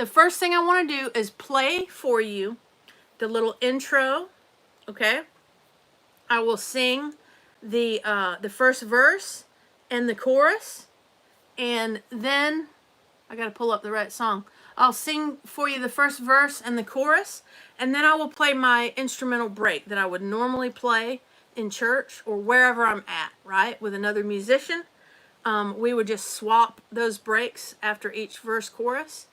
the first thing I want to do is play for you the little intro, okay? I will sing the first verse and the chorus, and then I got to pull up the right song. I'll sing for you the first verse and the chorus, and then I will play my instrumental break that I would normally play in church or wherever I'm at, right, with another musician. We would just swap those breaks after each verse chorus.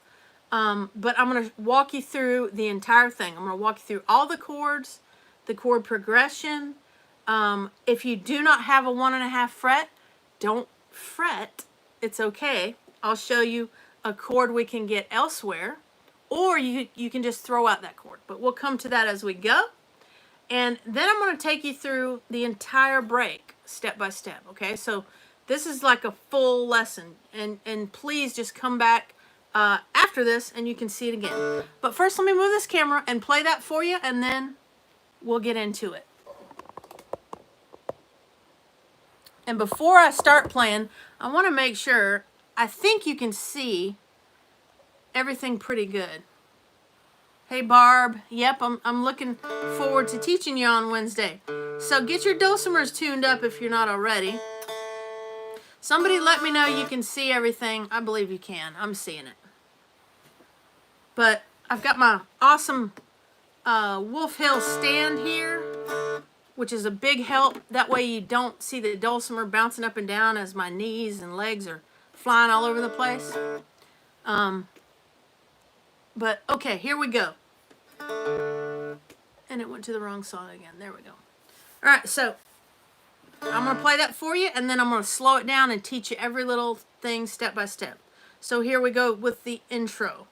But I'm going to walk you through the entire thing. I'm going to walk you through all the chords, the chord progression. If you do not have a 1.5 fret, don't fret. It's okay. I'll show you a chord we can get elsewhere, or you can just throw out that chord. But we'll come to that as we go. And then I'm going to take you through the entire break, step by step, okay? So this is like a full lesson. And please just come back after this and you can see it again. But first, let me move this camera and play that for you, and then we'll get into it. And before I start playing, I want to make sure, I think you can see everything pretty good. Hey Barb, yep, I'm looking forward to teaching you on Wednesday. So get your dulcimers tuned up if you're not already. Somebody let me know you can see everything. I believe you can. I'm seeing it. But I've got my awesome Wolf Hill stand here, which is a big help. That way you don't see the dulcimer bouncing up and down as my knees and legs are flying all over the place. But okay, here we go. And it went to the wrong song again. There we go. All right, so I'm going to play that for you, and then I'm going to slow it down and teach you every little thing step by step. So here we go with the intro.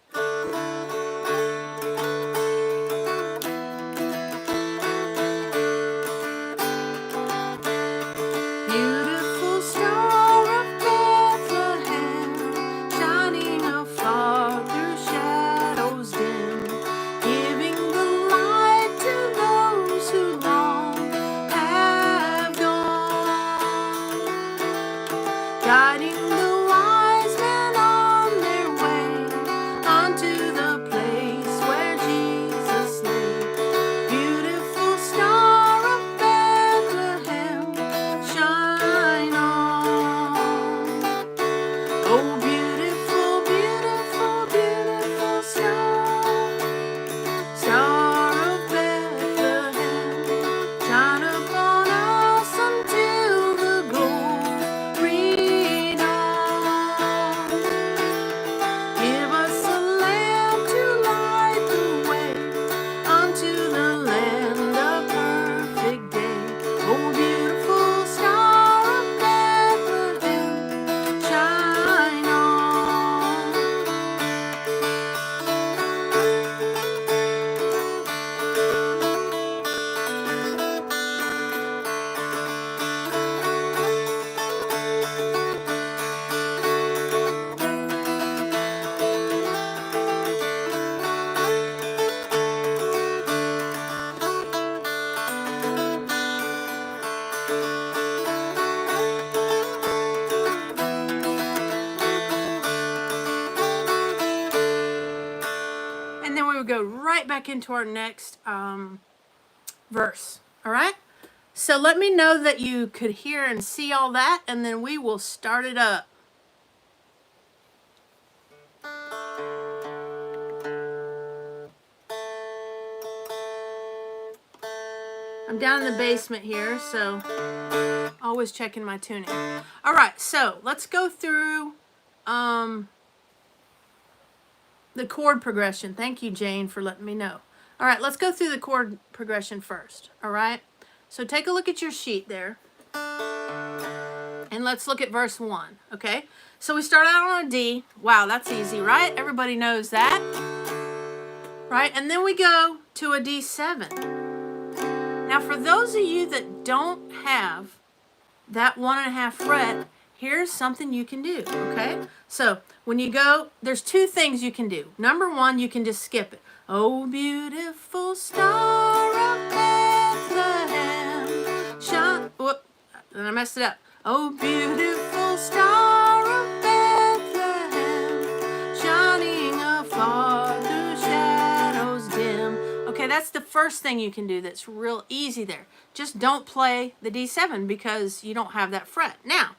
Beautiful star of Bethlehem, shining afar through shadows dim, giving the light to those who long have gone, guiding the wise men on their way unto the place where Jesus lay. Beautiful star of Bethlehem, shine on. Oh, beautiful, beautiful, beautiful star, star of Bethlehem, shine upon us until the glory dawn. Give us a lamp to light the way unto the land of perfect day. Oh, beautiful star of Bethlehem, shine on. And then we will go right back into our next verse. All right? So let me know that you could hear and see all that, and then we will start it up. I'm down in the basement here, so always checking my tuning. All right, so let's go through the chord progression. Thank you, Jane, for letting me know. All right, let's go through the chord progression first, all right? So take a look at your sheet there, and let's look at verse 1, okay? So we start out on a D. Wow, that's easy, right? Everybody knows that, right? And then we go to a D7. Now, for those of you that don't have that 1.5 fret, here's something you can do, okay? So when you go, there's two things you can do. Number one, you can just skip it. Oh, beautiful star of Bethlehem, shine. Whoop, and I messed it up. Oh, beautiful star of Bethlehem, shining afar that's the first thing you can do that's real easy there. Just don't play the D7 because you don't have that fret. Now,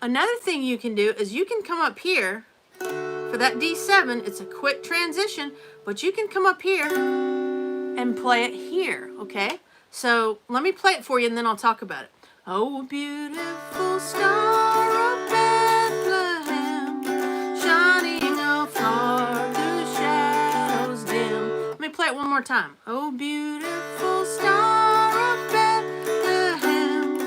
another thing you can do is you can come up here for that D7. It's a quick transition, but you can come up here and play it here, okay? So let me play it for you and then I'll talk about it. Oh, beautiful star of Bethlehem, shining afar through shadows dim. Let me play it one more time. Oh, beautiful star of Bethlehem,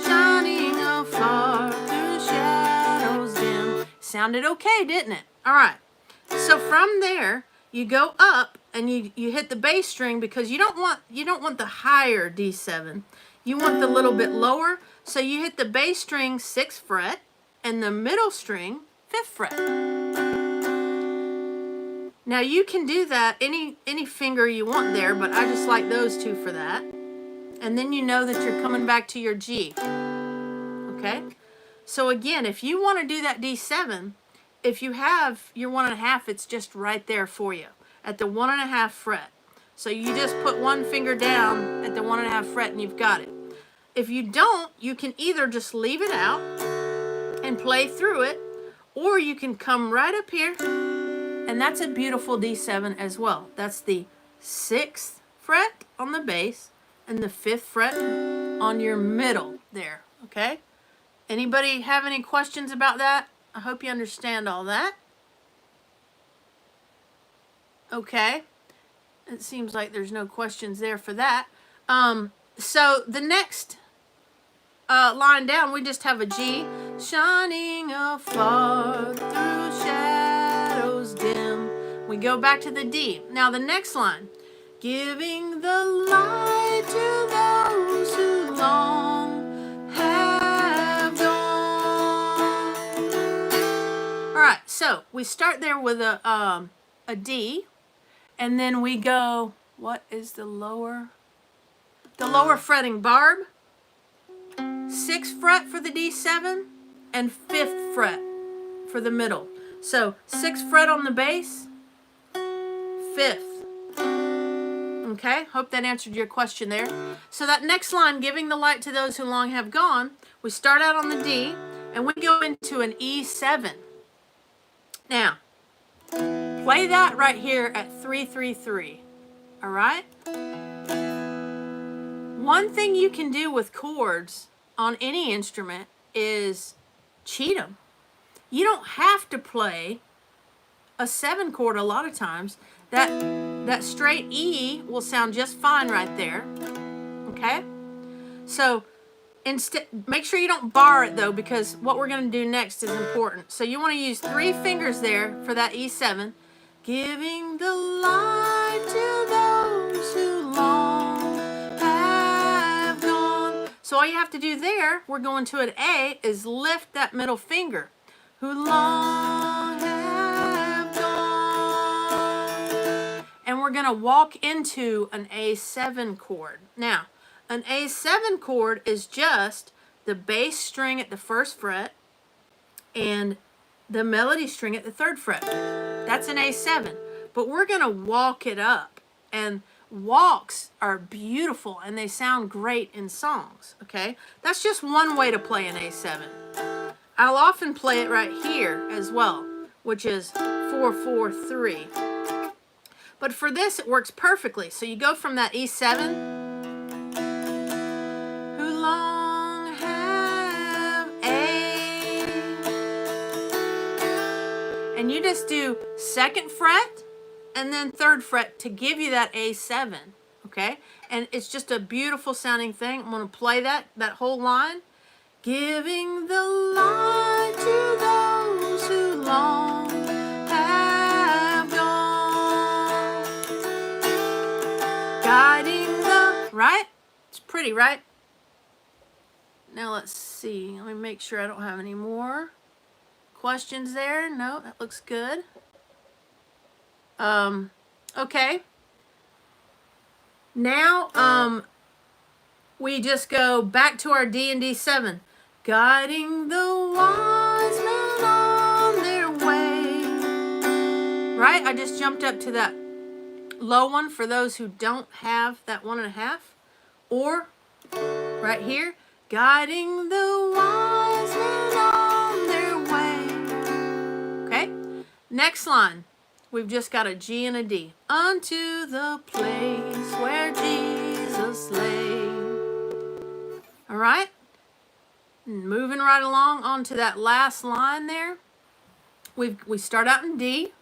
shining afar through shadows dim. Sounded okay, didn't it? All right. So from there, you go up and you hit the bass string because you don't want the higher D7. You want the little bit lower. So you hit the bass string 6th fret and the middle string 5th fret. Now you can do that any finger you want there, but I just like those two for that. And then you know that you're coming back to your G. Okay? So again, if you want to do that D7, if you have your 1.5, it's just right there for you at the 1.5 fret. So you just put one finger down at the 1.5 fret and you've got it. If you don't, you can either just leave it out and play through it, or you can come right up here, and that's a beautiful D7 as well. That's the 6th fret on the bass and the 5th fret on your middle there, okay? Anybody have any questions about that? I hope you understand all that. Okay. It seems like there's no questions there for that. So the next line down, we just have a G. Shining afar through shadows dim. We go back to the D. Now the next line. Giving the light to those who long have gone. All right, so we start there with a D. And then we go, what is the lower? The lower fretting barb, 6th fret for the D7, and 5th fret for the middle. So 6th fret on the bass, 5th. Okay, hope that answered your question there. So that next line, giving the light to those who long have gone, we start out on the D, and we go into an E7. Now, play that right here at 3-3-3, all right? One thing you can do with chords on any instrument is cheat them. You don't have to play a 7 chord a lot of times. That straight E will sound just fine right there, okay? So instead, make sure you don't bar it though, because what we're gonna do next is important. So you wanna use 3 fingers there for that E7. Giving the light to those who long have gone. So all you have to do there, we're going to an A, is lift that middle finger. Who long have gone. And we're going to walk into an A7 chord. Now, an A7 chord is just the bass string at the 1st fret and the melody string at the 3rd fret. That's an A7, but we're gonna walk it up, and walks are beautiful and they sound great in songs, okay? That's just one way to play an A7. I'll often play it right here as well, which is 4-4-3. But for this, it works perfectly. So you go from that E7, who long have A, and you just do 2nd fret and then 3rd fret to give you that A7, okay? And it's just a beautiful sounding thing. I'm gonna play that whole line. Giving the light to those who long have gone. Guiding the, right? It's pretty, right? Now let's see. Let me make sure I don't have any more questions there. No, that looks good. Okay. Now, we just go back to our D and D7. Guiding the wise men on their way. Right? I just jumped up to that low one for those who don't have that 1.5. Or right here, guiding the wise men on their way. Okay? Next line, we've just got a G and a D. Unto the place where Jesus lay. All right? Moving right along onto that last line there. We start out in D,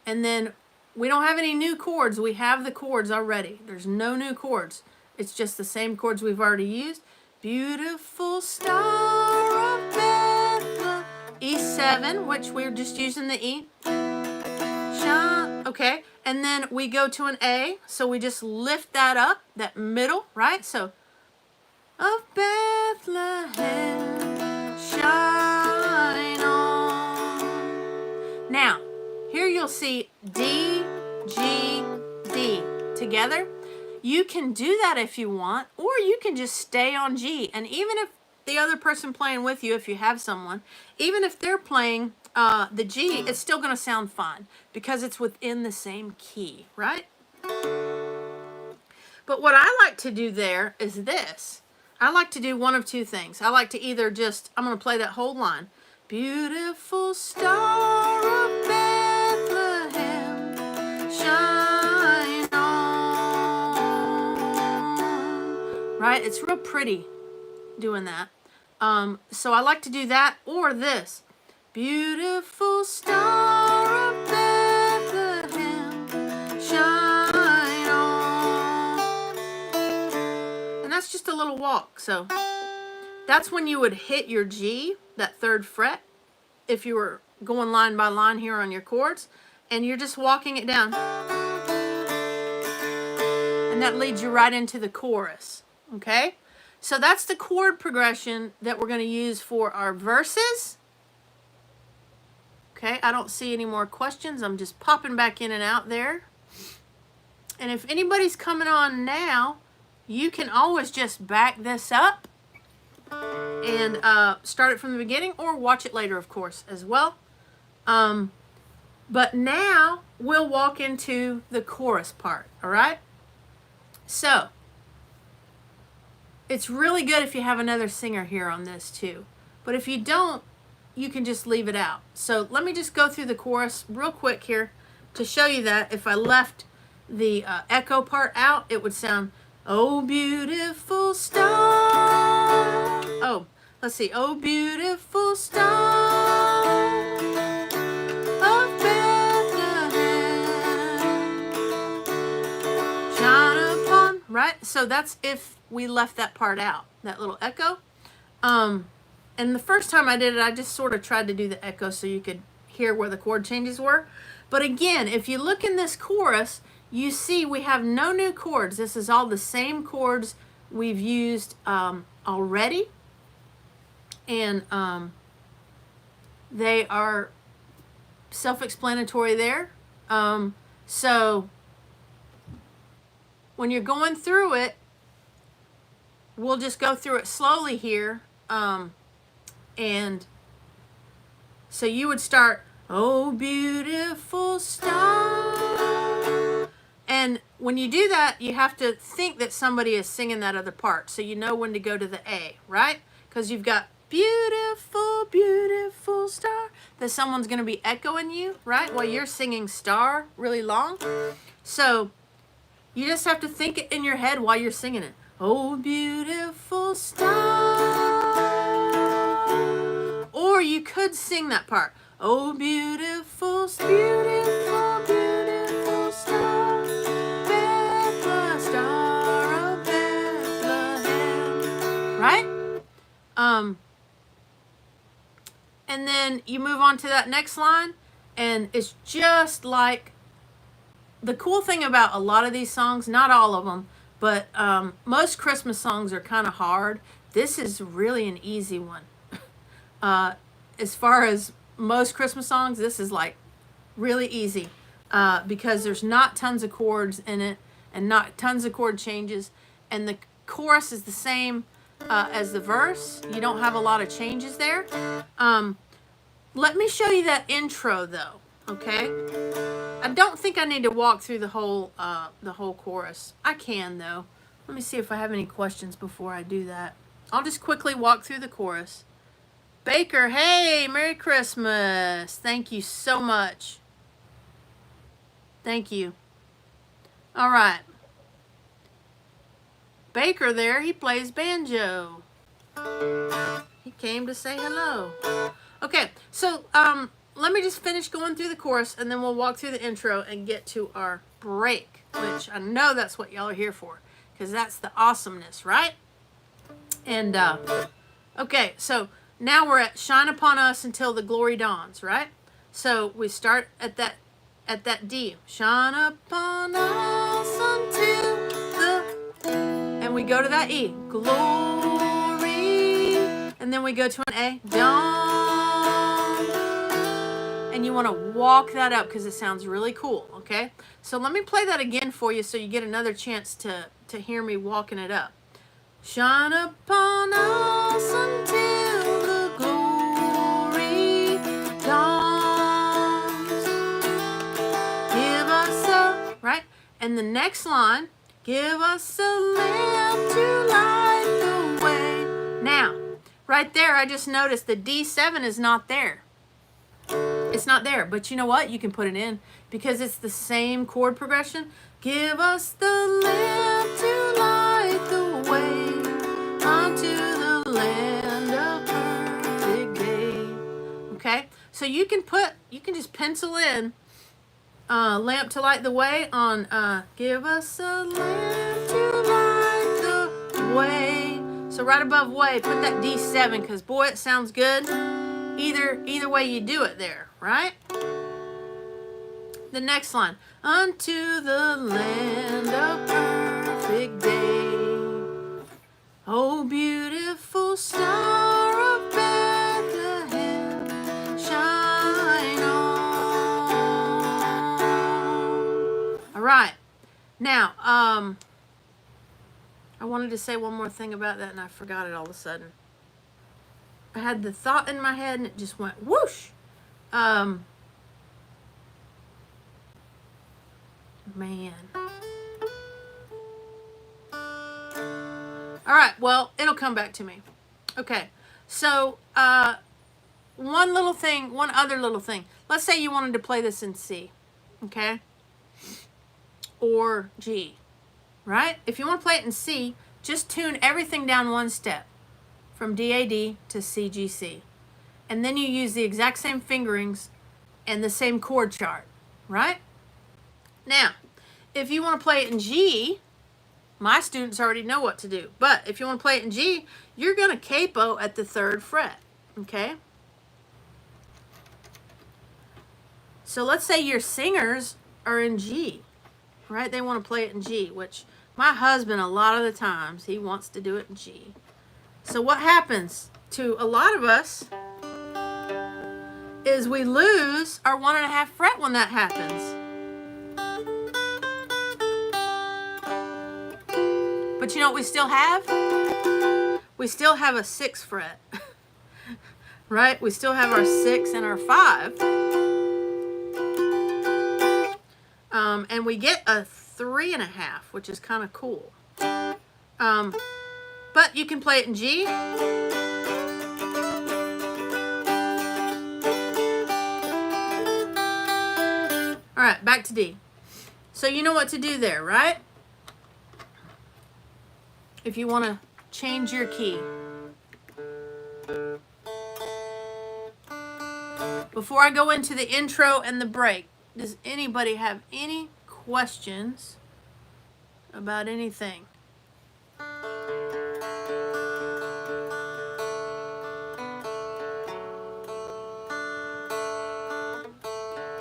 and then we don't have any new chords. We have the chords already. There's no new chords. It's just the same chords we've already used. Beautiful star of Bethlehem. E7, which we're just using the E. Shine. Okay, and then we go to an A, so we just lift that up, that middle, right? So, of Bethlehem, shine on. Now, here you'll see D, G, D together. You can do that if you want, or you can just stay on G. And even if the other person playing with you, if you have someone, even if they're playing the G, it's still going to sound fine because it's within the same key, right? But what I like to do there is this. I like to do one of two things. I like to either just, I'm going to play that whole line. Beautiful star of Bethlehem, shine on. Right? It's real pretty doing that. So I like to do that or this. Beautiful star of Bethlehem, shine on. And that's just a little walk. So that's when you would hit your G, that 3rd fret, if you were going line by line here on your chords, and you're just walking it down. And that leads you right into the chorus, okay? So that's the chord progression that we're going to use for our verses. Okay, I don't see any more questions. I'm just popping back in and out there. And if anybody's coming on now, you can always just back this up and start it from the beginning, or watch it later, of course, as well. But now we'll walk into the chorus part, all right? So it's really good if you have another singer here on this too. But if you don't, you can just leave it out. So let me just go through the chorus real quick here to show you that if I left the echo part out, it would sound, oh, beautiful star. Oh, let's see. Oh, beautiful star of Bethlehem, shine upon. Right? So that's if we left that part out, that little echo. And the first time I did it, I just sort of tried to do the echo so you could hear where the chord changes were. But again, if you look in this chorus, you see we have no new chords. This is all the same chords we've used already. And they are self-explanatory there. So when you're going through it, we'll just go through it slowly here. And so you would start, oh, beautiful star. And when you do that, you have to think that somebody is singing that other part. So you know when to go to the A, right? Because you've got beautiful, beautiful star, that someone's going to be echoing you, right? While you're singing star really long. So you just have to think it in your head while you're singing it. Oh, beautiful star. Or you could sing that part. Oh, beautiful, beautiful, beautiful star, Bethlehem, star of Bethlehem. Right? And then you move on to that next line, and it's just like, the cool thing about a lot of these songs, not all of them, but most Christmas songs are kind of hard. This is really an easy one. As far as most Christmas songs, this is like really easy because there's not tons of chords in it and not tons of chord changes. And the chorus is the same as the verse. You don't have a lot of changes there. Let me show you that intro though. Okay. I don't think I need to walk through the whole chorus. I can though. Let me see if I have any questions before I do that. I'll just quickly walk through the chorus. Baker, hey, Merry Christmas. Thank you so much. Thank you. All right. Baker there, he plays banjo. He came to say hello. Okay, so let me just finish going through the chorus and then we'll walk through the intro and get to our break, which I know that's what y'all are here for, because that's the awesomeness, right? And okay, so now we're at Shine Upon Us Until the Glory Dawns, right? So we start at that D. Shine upon us until the, and we go to that E. Glory. And then we go to an A. Dawn. And you want to walk that up because it sounds really cool, okay? So let me play that again for you so you get another chance to hear me walking it up. Shine upon us until the glory dawns. Give us a, right? And the next line, give us a lamp to light the way. Now, right there, I just noticed the D7 is not there. It's not there, but you know what? You can put it in because it's the same chord progression. Give us the lamp to light the way unto the land of perfect day. Okay, so you can just pencil in lamp to light the way on give us a lamp to light the way. So right above way, put that D7 because boy, it sounds good. Either way you do it there, right? The next line, unto the land of perfect day. Oh, beautiful star of Bethlehem, shine on. All right. Now, I wanted to say one more thing about that, and I forgot it all of a sudden. I had the thought in my head, and it just went whoosh. Man. All right, well, it'll come back to me. Okay, so one other little thing. Let's say you wanted to play this in C, okay? Or G, right? If you want to play it in C, just tune everything down one step from DAD to CGC. And then you use the exact same fingerings and the same chord chart, right? Now, if you want to play it in G, my students already know what to do. But if you want to play it in G, you're going to capo at the 3rd fret, okay? So let's say your singers are in G, right? They want to play it in G, which my husband, a lot of the times, he wants to do it in G. So what happens to a lot of us is we lose our 1.5 fret when that happens. But you know what we still have? We still have a 6th fret, right? We still have our 6 and our 5. And we get a 3.5, which is kind of cool. But you can play it in G. All right, back to D. So you know what to do there, right? If you want to change your key. Before I go into the intro and the break, does anybody have any questions about anything?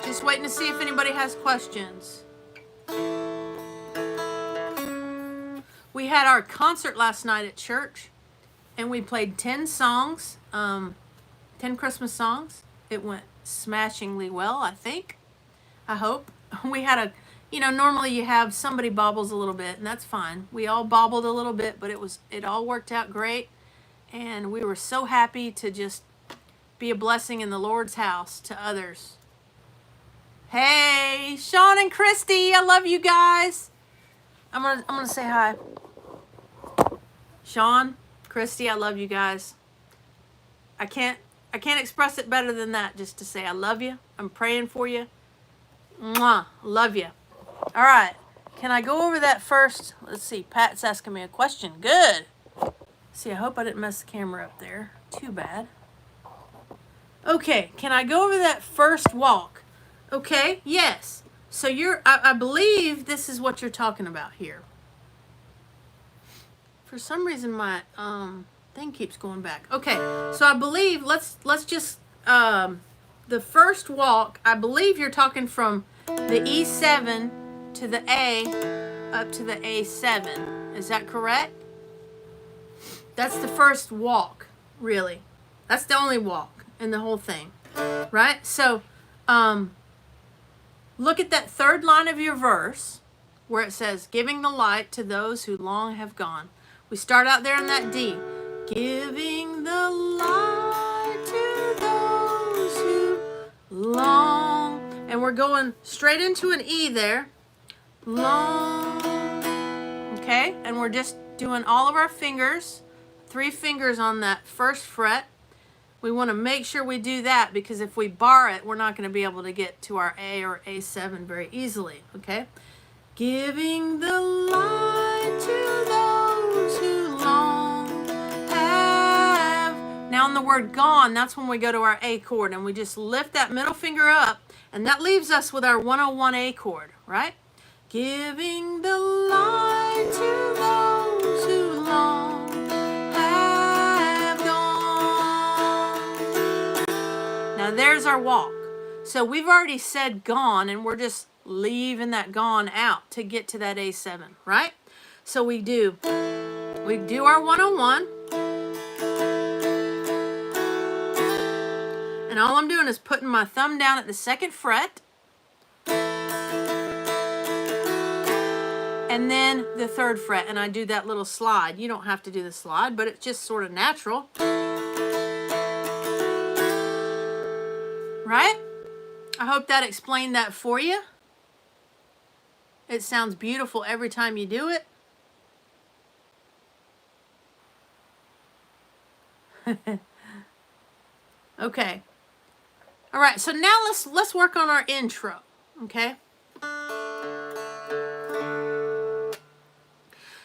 Just waiting to see if anybody has questions. We had our concert last night at church, and we played 10 songs, 10 Christmas songs. It went smashingly well, I think. I hope. We had normally you have somebody bobbles a little bit, and that's fine. We all bobbled a little bit, but it all worked out great, and we were so happy to just be a blessing in the Lord's house to others. Hey, Sean and Christy, I love you guys. I'm gonna say hi. Sean, Christy, I love you guys. I can't express it better than that, just to say I love you. I'm praying for you. Mwah, love you. All right, can I go over that first? Let's see, Pat's asking me a question. Good. See, I hope I didn't mess the camera up there. Too bad. Okay, can I go over that first walk? Okay, yes. So I believe this is what you're talking about here. For some reason my thing keeps going back. Okay, so I believe let's just the first walk, I believe you're talking from the E7 to the A up to the A7. Is that correct? That's the first walk, really. That's the only walk in the whole thing, right? So look at that third line of your verse where it says, giving the light to those who long have gone. We start out there in that D. Giving the light to those who long. And we're going straight into an E there. Long. Okay? And we're just doing all of our fingers, 3 fingers on that first fret. We want to make sure we do that because if we bar it, we're not going to be able to get to our A or A7 very easily, okay? Giving the light to those who long have. Now on the word gone, that's when we go to our A chord and we just lift that middle finger up and that leaves us with our 101 A chord, right? Giving the light to those who long have gone. Now there's our walk. So we've already said gone and we're just leaving that gone out to get to that A7, right? So we do our 101. And all I'm doing is putting my thumb down at the 2nd fret. And then the 3rd fret, and I do that little slide. You don't have to do the slide, but it's just sort of natural. Right? I hope that explained that for you. It sounds beautiful every time you do it. Okay. All right, so now let's work on our intro, okay?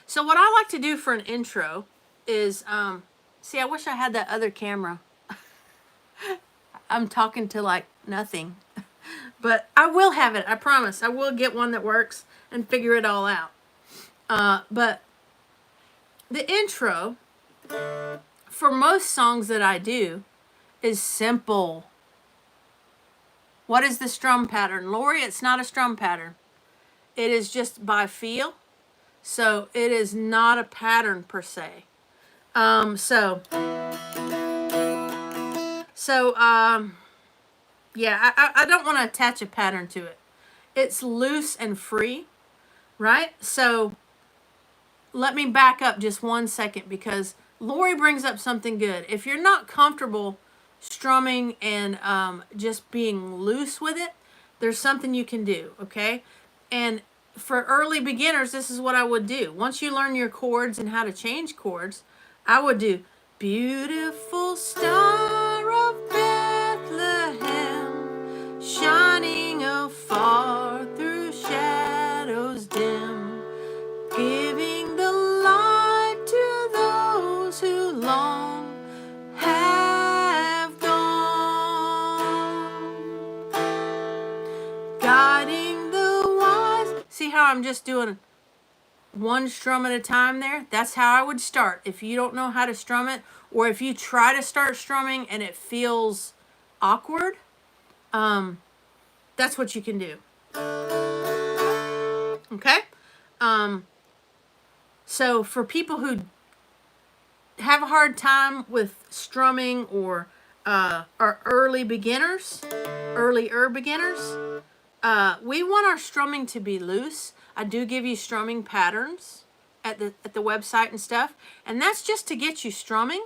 So what I like to do for an intro is, see, I wish I had that other camera. I'm talking to like nothing. But I will have it, I promise. I will get one that works and figure it all out. But the intro, for most songs that I do, is simple. What is the strum pattern? Lori, it's not a strum pattern. It is just by feel. So it is not a pattern per se. Yeah, I don't want to attach a pattern to it. It's loose and free, right? So let me back up just 1 second because Lori brings up something good. If you're not comfortable strumming and just being loose with it, there's something you can do, okay? And for early beginners, this is what I would do. Once you learn your chords and how to change chords, I would do beautiful star of Bethlehem, shining afar through shadows dim, giving the light to those who long have gone, guiding the wise. See how I'm just doing one strum at a time there? That's how I would start. If you don't know how to strum it, or if you try to start strumming and it feels awkward, that's what you can do. Okay? So for people who have a hard time with strumming or are earlier beginners, we want our strumming to be loose. I do give you strumming patterns at the website and stuff, and that's just to get you strumming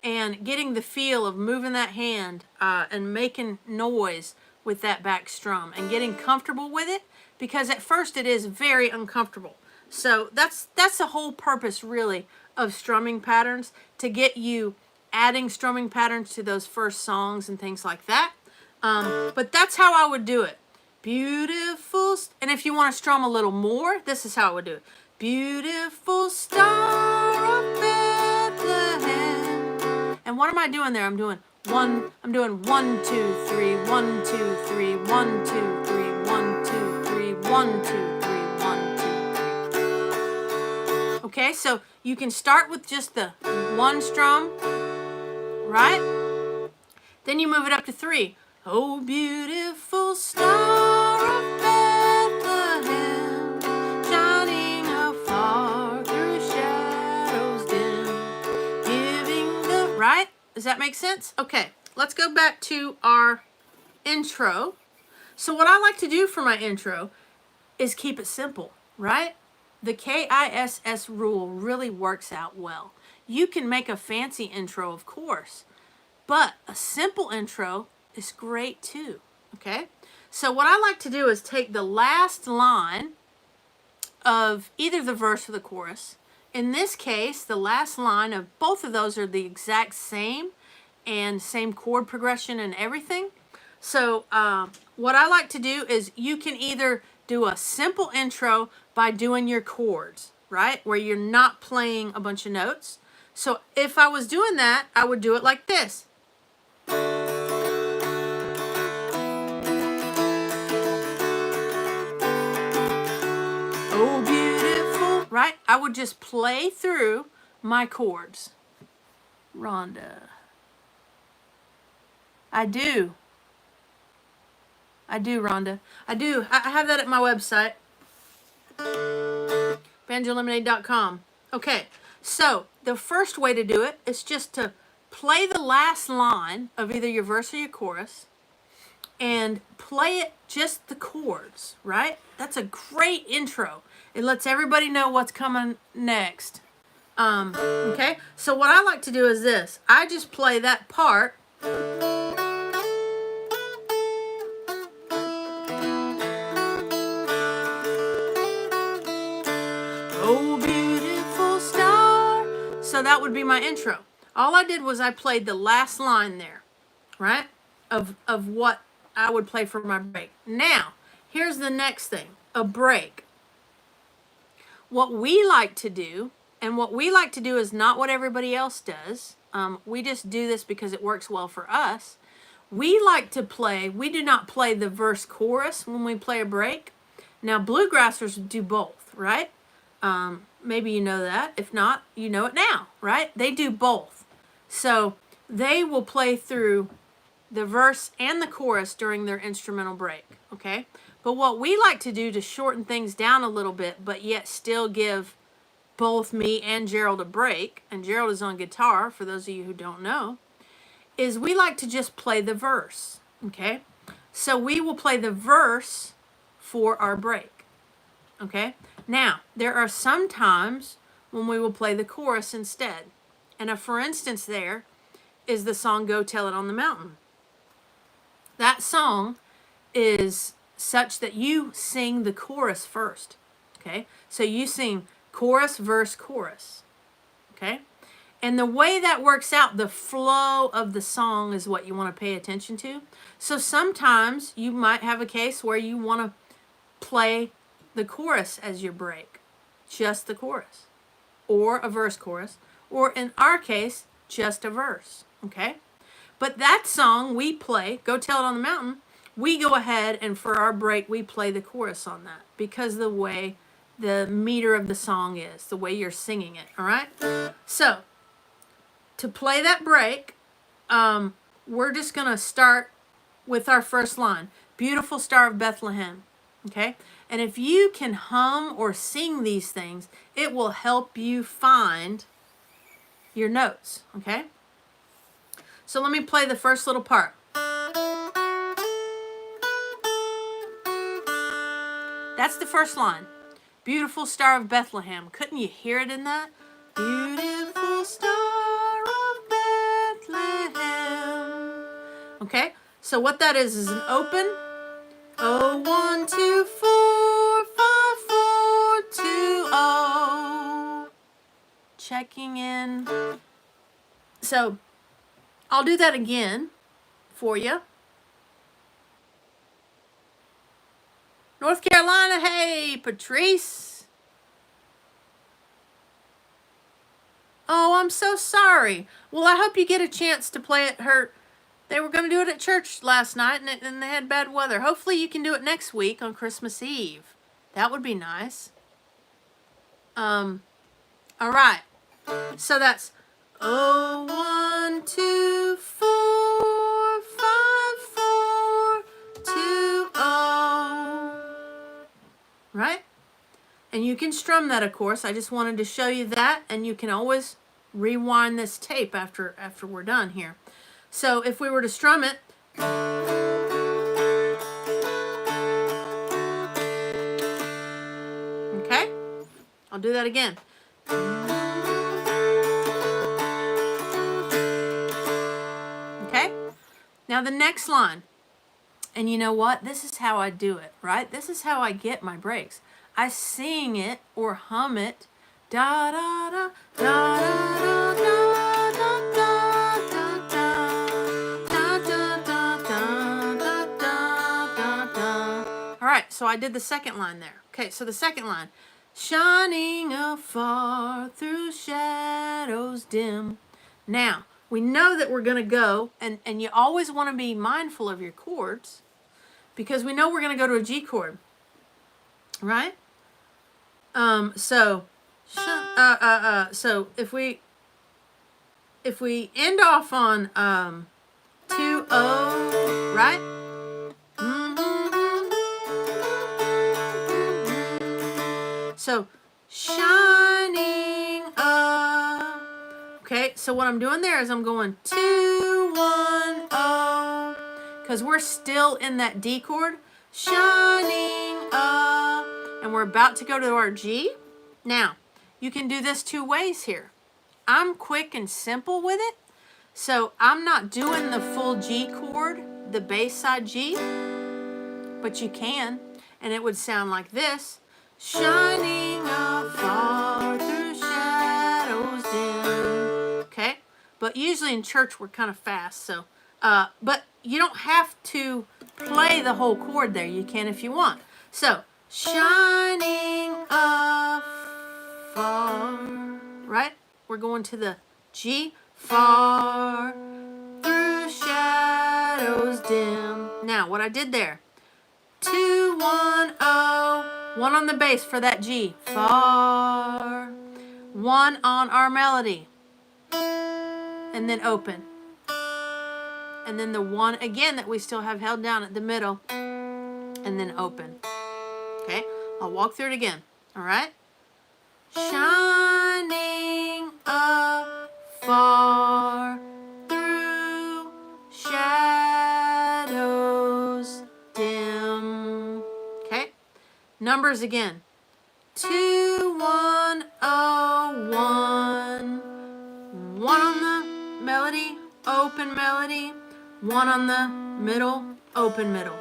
and getting the feel of moving that hand and making noise with that back strum and getting comfortable with it, because at first it is very uncomfortable. So that's the whole purpose really of strumming patterns, to get you adding strumming patterns to those first songs and things like that. But that's how I would do it. Beautiful, and if you want to strum a little more, this is how I would do it. Beautiful star of Bethlehem. And what am I doing there? I'm doing 1, 2, 3, 1, 2, 3, 1, 2, 3, 1, 2, 3, 1, 2, 3, 1, 2, 3, 1, 2, 3. Okay, so you can start with just the 1 strum, right? Then you move it up to 3. Oh, beautiful star of Bethlehem, shining afar through shadows dim, giving the... Right? Does that make sense? Okay, let's go back to our intro. So what I like to do for my intro is keep it simple, right? The KISS rule really works out well. You can make a fancy intro, of course, but a simple intro is great too, okay? So what I like to do is take the last line of either the verse or the chorus. In this case, the last line of both of those are the exact same and same chord progression and everything. So what I like to do is you can either do a simple intro by doing your chords, right? Where you're not playing a bunch of notes. So if I was doing that, I would do it like this. Oh, beautiful, right? I would just play through my chords. Rhonda. I do, Rhonda. I do. I have that at my website, banjolemonade.com. Okay, so the first way to do it is just to play the last line of either your verse or your chorus and play it just the chords, right? That's a great intro. It lets everybody know what's coming next. Okay, so what I like to do is this. I just play that part. Oh, beautiful star. So that would be my intro. All I did was I played the last line there, right? Of what I would play for my break. Now, here's the next thing, a break. What we like to do, and what we like to do is not what everybody else does. We just do this because it works well for us. We like to play, we do not play the verse chorus when we play a break. Now, bluegrassers do both, right? Maybe you know that. If not, you know it now, right? They do both. So they will play through the verse and the chorus during their instrumental break, okay? But what we like to do to shorten things down a little bit, but yet still give both me and Gerald a break, and Gerald is on guitar, for those of you who don't know, is we like to just play the verse, okay? So we will play the verse for our break, okay? Now, there are some times when we will play the chorus instead. And for instance there is the song Go Tell It on the Mountain. That song is such that you sing the chorus first, okay? So you sing chorus, verse, chorus, okay? And the way that works out, the flow of the song is what you want to pay attention to. So sometimes you might have a case where you want to play the chorus as your break, just the chorus, or a verse chorus, or in our case, just a verse, okay? But that song we play, Go Tell It on the Mountain, we go ahead and for our break, we play the chorus on that because the way the meter of the song is, the way you're singing it, all right? So, to play that break, we're just going to start with our first line, Beautiful Star of Bethlehem, okay? And if you can hum or sing these things, it will help you find your notes, okay? So let me play the first little part. That's the first line. Beautiful Star of Bethlehem. Couldn't you hear it in that? Beautiful Star of Bethlehem. Okay, So what that is an open. Oh, 1, 2, 4, 5, 4, 2, oh. Checking in. So I'll do that again for you. North Carolina, hey, Patrice. Oh, I'm so sorry. Well, I hope you get a chance to play at her. They were going to do it at church last night, and they had bad weather. Hopefully you can do it next week on Christmas Eve. That would be nice. All right. So that's 0, 1, 2, 4, 5, 4, 2, 0. Right? And you can strum that, of course. I just wanted to show you that, and you can always rewind this tape after we're done here. So if we were to strum it, okay? I'll do that again. Okay? Now the next line. And you know what? This is how I do it, right? This is how I get my breaks. I sing it or hum it. Da da da da da da da da. All right, so I did the second line there. Okay, so the second line. Shining afar through shadows dim. Now, we know that we're going to go, and you always want to be mindful of your chords, because we know we're going to go to a G chord, right? So if we end off on 2 0, right? So shining up. Okay, so what I'm doing there is I'm going 2 1 0, because we're still in that D chord. Shining up, and we're about to go to our G. Now, you can do this 2 ways here. I'm quick and simple with it, so I'm not doing the full G chord, the bass side G, but you can, and it would sound like this. Shining afar through shadows dim. Okay, but usually in church we're kind of fast, so but you don't have to play the whole chord there. You can if you want. So shining afar, right? We're going to the G, far through shadows dim. Now what I did there, 2 1 0, 1 on the bass for that G, far, 1 on our melody, and then open, and then the 1 again that we still have held down at the middle, and then open. Okay, I'll walk through it again. All right, shining afar through shadows dim. Okay, numbers again. 2 1 0 1. 1 on the melody, open melody. 1 on the middle, open middle.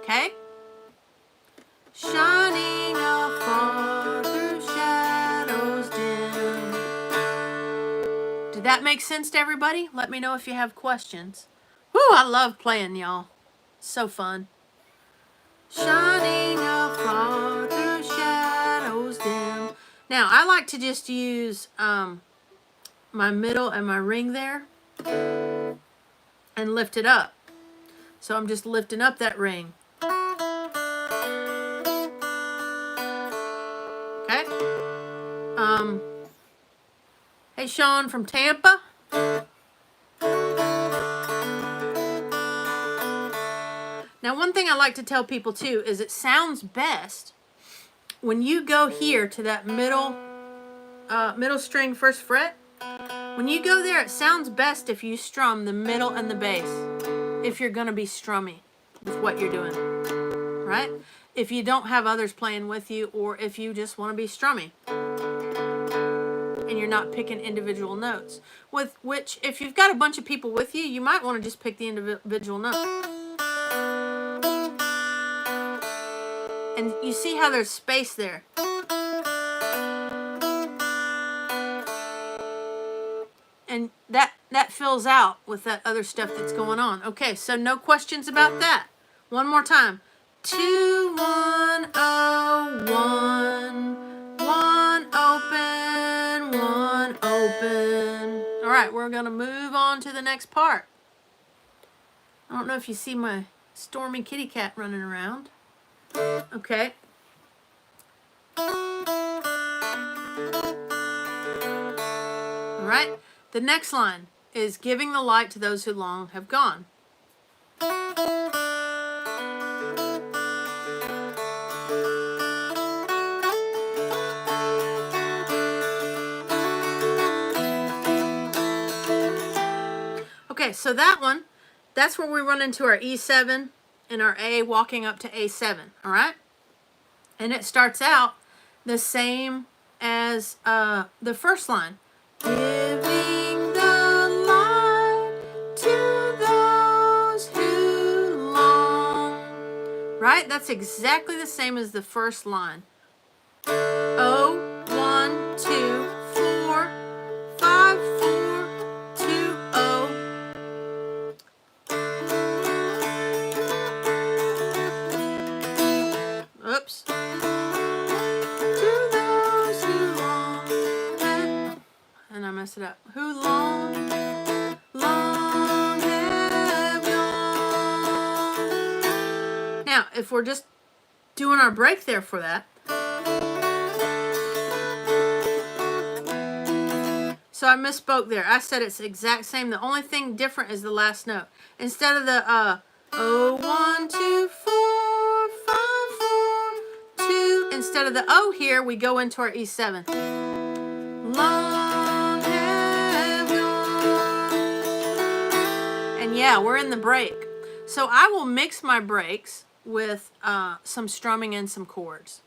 Okay? Shining afar through shadows dim. Did that make sense to everybody? Let me know if you have questions. Woo, I love playing, y'all. So fun. Shining afar through shadows dim. Now, I like to just use my middle and my ring there and lift it up. So I'm just lifting up that ring. Okay? Hey, Sean from Tampa. Now, one thing I like to tell people too is it sounds best when you go here to that middle string, first fret. When you go there, it sounds best if you strum the middle and the bass, if you're going to be strummy with what you're doing, right? If you don't have others playing with you, or if you just want to be strummy and you're not picking individual notes, with which, if you've got a bunch of people with you, you might want to just pick the individual note. And you see how there's space there. And that fills out with that other stuff that's going on. Okay, so no questions about that. One more time. 2 1 0 1 1 open 1 open. All right, we're gonna move on to the next part. I don't know if you see my stormy kitty cat running around. Okay. All right. The next line is giving the light to those who long have gone. Okay, so that one, that's where we run into our E7 and our A walking up to A7, all right? And it starts out the same as the first line. Giving the light to those who long. Right? That's exactly the same as the first line. 0 1 2 4 5 4 2 0. Oops. And I messed it up. Who long have gone. Now, if we're just doing our break there for that. So I misspoke there. I said it's the exact same. The only thing different is the last note. Instead of the 0 1 2 4 5 4 2, instead of the O here, we go into our E7. Long have gone. And yeah, we're in the break. So I will mix my breaks with some strumming and some chords.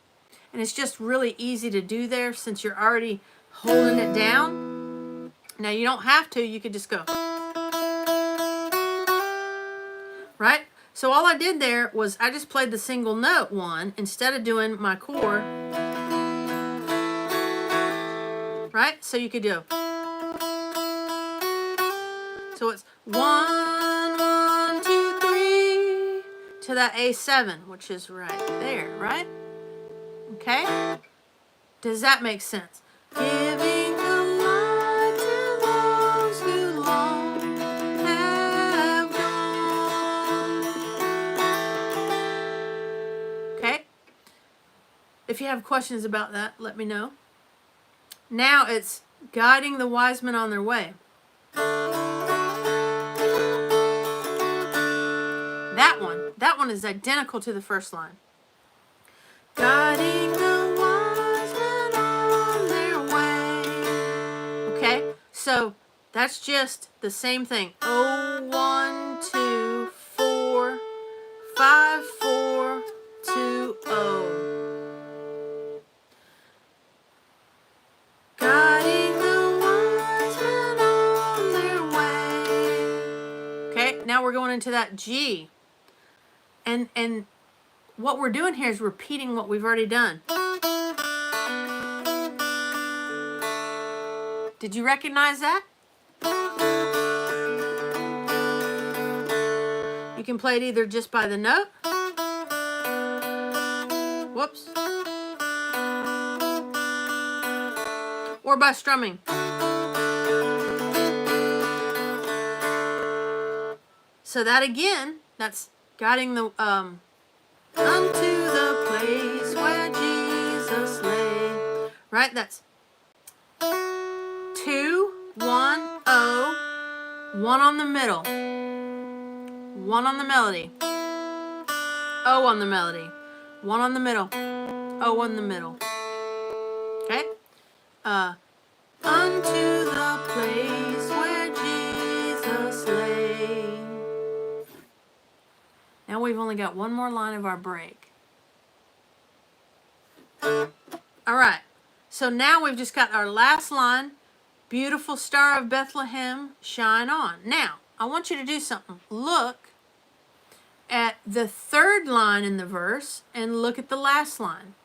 And it's just really easy to do there since you're already holding it down. Now you don't have to, you could just go. Right? So all I did there was I just played the single note one instead of doing my chord. Right? So you could do. So it's 1 1 2 3 to that A7, which is right there, right? Okay? Does that make sense? Giving the light to those who long have gone. Okay? If you have questions about that, let me know. Now it's guiding the wise men on their way. That one is identical to the first line. Guiding the wise men on their way. Okay, so that's just the same thing. 0 1 2 4 5 4 2 0. Guiding the wise men on their way. Okay, now we're going into that G. And what we're doing here is repeating what we've already done. Did you recognize that? You can play it either just by the note. Whoops. Or by strumming. So that again, that's guiding the unto the place where Jesus lay. Right? That's 2 1 0 1 on the middle. 1 on the melody. O on the melody. 1 on the middle. O on the middle. Okay? Unto the place where Jesus lay. Now we've only got one more line of our break. All right. So now we've just got our last line. Beautiful Star of Bethlehem, shine on. Now, I want you to do something. Look at the third line in the verse and look at the last line.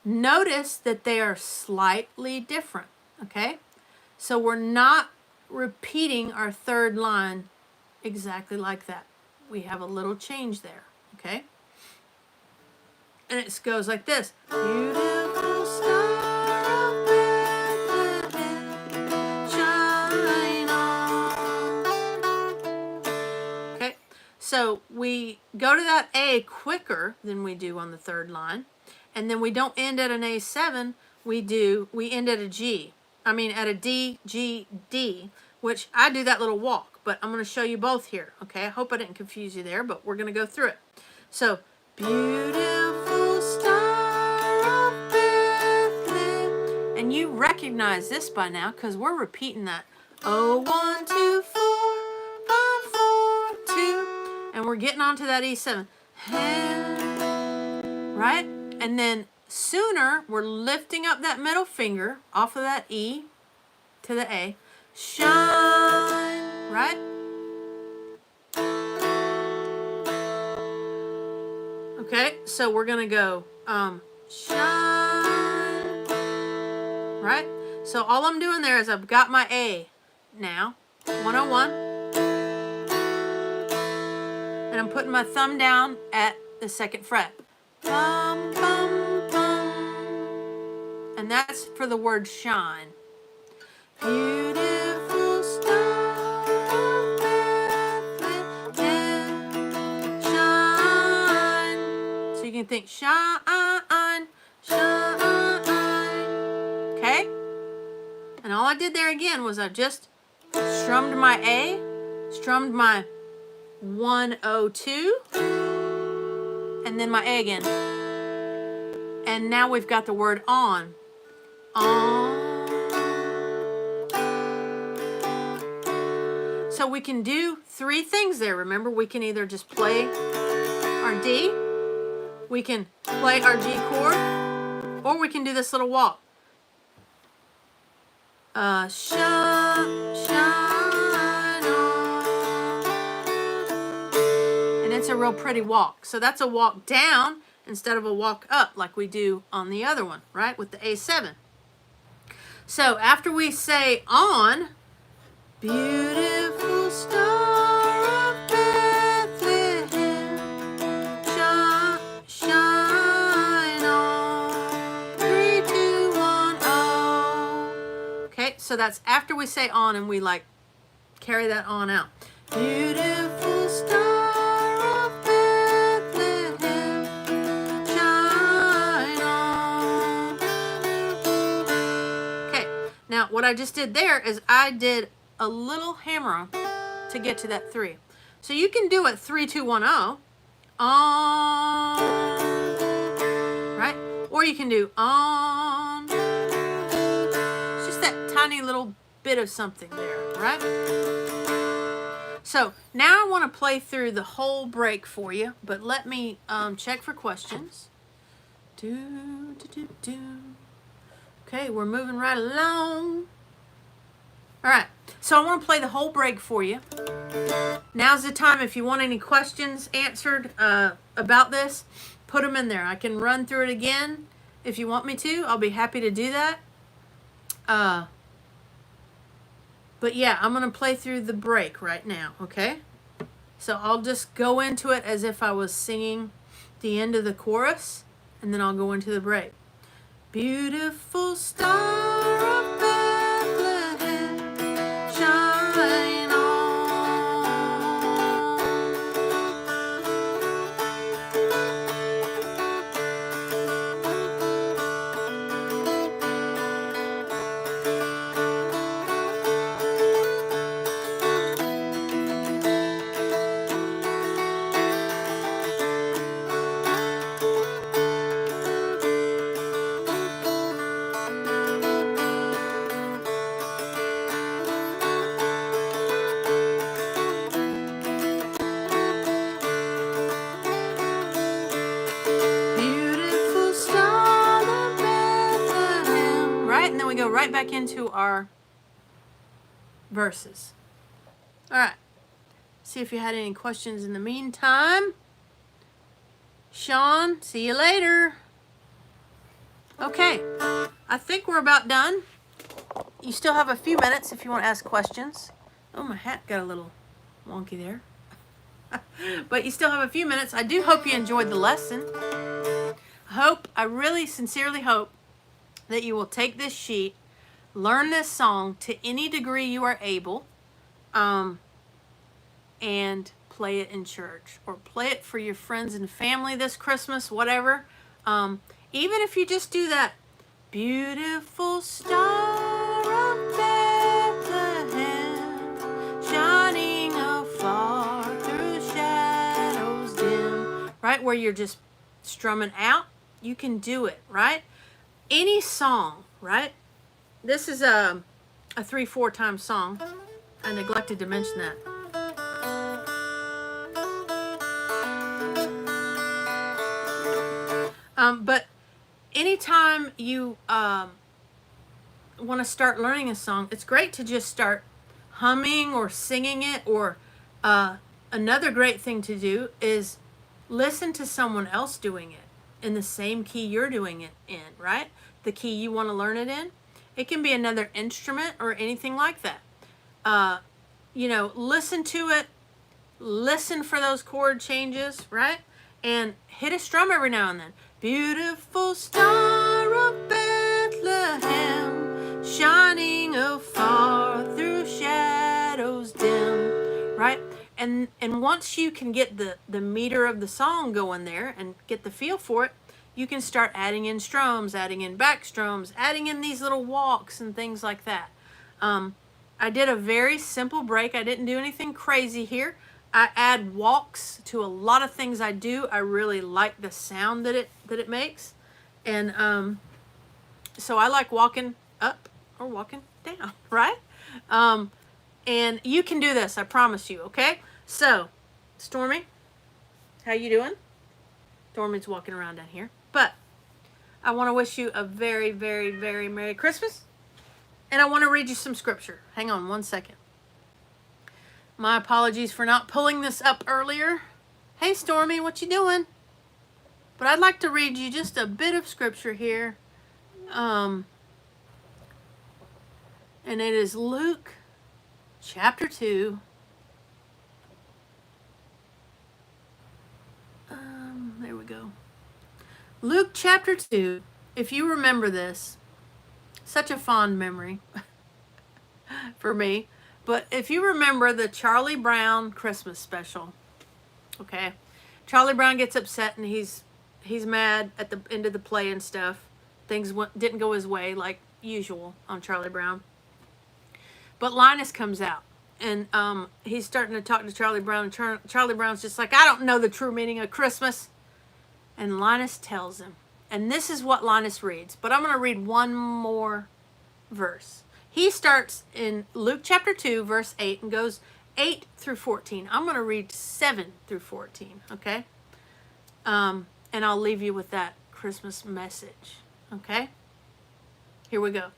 Notice that they are slightly different, okay? So we're not repeating our third line exactly like that. We have a little change there, okay? And it goes like this. Beautiful star of Bethlehem, shine on. Okay, so we go to that A quicker than we do on the third line. And then we don't end at an A7, we end at a G. I mean at a D, G, D, which I do that little walk, but I'm going to show you both here, okay? I hope I didn't confuse you there, but we're going to go through it. So, beautiful star of Bethlehem. And you recognize this by now because we're repeating that. Oh, 1, 2, 4, 5, 4, 2. And we're getting onto that E7. Right? And then sooner, we're lifting up that middle finger off of that E to the A. Shine, right? Okay, so we're going to go shine, right? So all I'm doing there is I've got my A now, 101. And I'm putting my thumb down at the second fret. Bum, bum, bum. And that's for the word shine. Beautiful star of Bethlehem, shine. So you can think shine, shine. Okay? And all I did there again was I just strummed my A, strummed my 102. And then my A again. And now we've got the word on. On. So we can do 3 things there. Remember, we can either just play our D, we can play our G chord, or we can do this little walk. Shine, shine on. And it's a real pretty walk. So that's a walk down instead of a walk up like we do on the other one, right? With the A7. So after we say on, beautiful star of Bethlehem, shine on, 3, 2, 1, oh. Okay, so that's after we say on and we like carry that on out. Beautiful star of Bethlehem, shine on. Okay, now what I just did there is I did a little hammer to get to that 3. So you can do it 3, 2, 1, 0. On. Right? Or you can do on. It's just that tiny little bit of something there, right? So now I want to play through the whole break for you, but let me check for questions. Okay, we're moving right along. All right, so I want to play the whole break for you. Now's the time if you want any questions answered about this, put them in there. I can run through it again if you want me to. I'll be happy to do that. But yeah, I'm going to play through the break right now, okay? So I'll just go into it as if I was singing the end of the chorus, and then I'll go into the break. Beautiful star of Bethlehem, shine on. Right back into our verses. All right. See if you had any questions in the meantime. Sean, see you later. Okay, I think we're about done. You still have a few minutes if you want to ask questions. Oh, my hat got a little wonky there. But you still have a few minutes. I do hope you enjoyed the lesson. I really sincerely hope that you will take this sheet, learn this song to any degree you are able, and play it in church or play it for your friends and family this Christmas, whatever. Even if you just do that, beautiful star of Bethlehem, shining afar through shadows dim, right? Where you're just strumming out, you can do it, right? Any song, right? This is a 3/4 time song. I neglected to mention that. But anytime you want to start learning a song, it's great to just start humming or singing it. Or another great thing to do is listen to someone else doing it in the same key you're doing it in, right? The key you want to learn it in. It can be another instrument or anything like that. Listen to it. Listen for those chord changes, right? And hit a strum every now and then. Beautiful star of Bethlehem, shining afar through shadows dim, right? And once you can get the meter of the song going there and get the feel for it, you can start adding in strums, adding in back strums, adding in these little walks and things like that. I did a very simple break. I didn't do anything crazy here. I add walks to a lot of things I do. I really like the sound that it makes. And so I like walking up or walking down, right? And you can do this, I promise you, okay? So, Stormy, how you doing? Stormy's walking around down here. But I want to wish you a very, very, very Merry Christmas. And I want to read you some scripture. Hang on one second. My apologies for not pulling this up earlier. Hey, Stormy, what you doing? But I'd like to read you just a bit of scripture here. And it is Luke chapter 2. There we go. Luke chapter 2. If you remember this, such a fond memory for me. But if you remember the Charlie Brown Christmas special, okay? Charlie Brown gets upset and he's mad at the end of the play and stuff. Things didn't go his way like usual on Charlie Brown. But Linus comes out and he's starting to talk to Charlie Brown. And Charlie Brown's just like, I don't know the true meaning of Christmas. And Linus tells him. And this is what Linus reads. But I'm going to read one more verse. He starts in Luke chapter 2, verse 8, and goes 8 through 14. I'm going to read 7 through 14, okay? And I'll leave you with that Christmas message, okay? Here we go.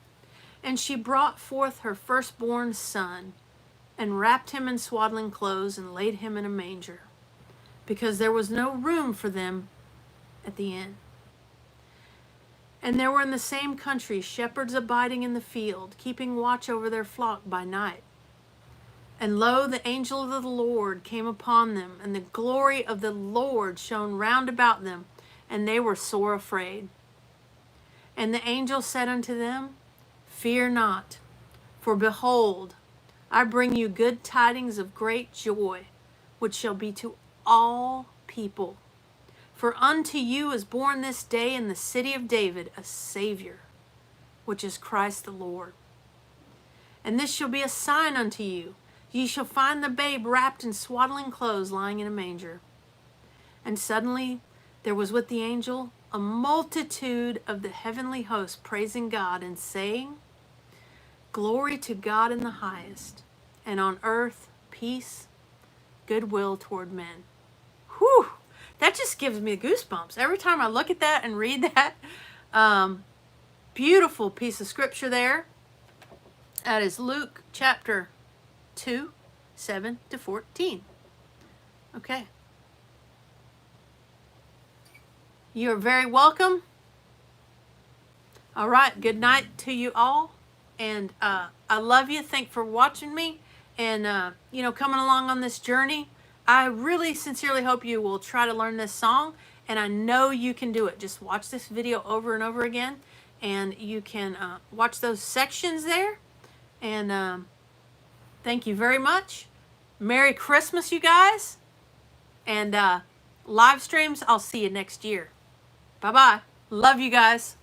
And she brought forth her firstborn son, and wrapped him in swaddling clothes, and laid him in a manger, because there was no room for them at the inn. And there were in the same country shepherds abiding in the field, keeping watch over their flock by night. And lo, the angel of the Lord came upon them, and the glory of the Lord shone round about them, and they were sore afraid. And the angel said unto them, Fear not, for behold, I bring you good tidings of great joy, which shall be to all people. For unto you is born this day in the city of David a Savior, which is Christ the Lord. And this shall be a sign unto you. Ye shall find the babe wrapped in swaddling clothes, lying in a manger. And suddenly there was with the angel a multitude of the heavenly host, praising God and saying, Glory to God in the highest, and on earth peace, goodwill toward men. Whew! That just gives me goosebumps every time I look at that and read that. Beautiful piece of scripture there. That is Luke chapter 2, 7 to 14. Okay. You're very welcome. All right, good night to you all. And I love you. Thanks for watching me and, coming along on this journey. I really sincerely hope you will try to learn this song. And I know you can do it. Just watch this video over and over again. And you can watch those sections there. And thank you very much. Merry Christmas, you guys. And live streams, I'll see you next year. Bye-bye. Love you guys.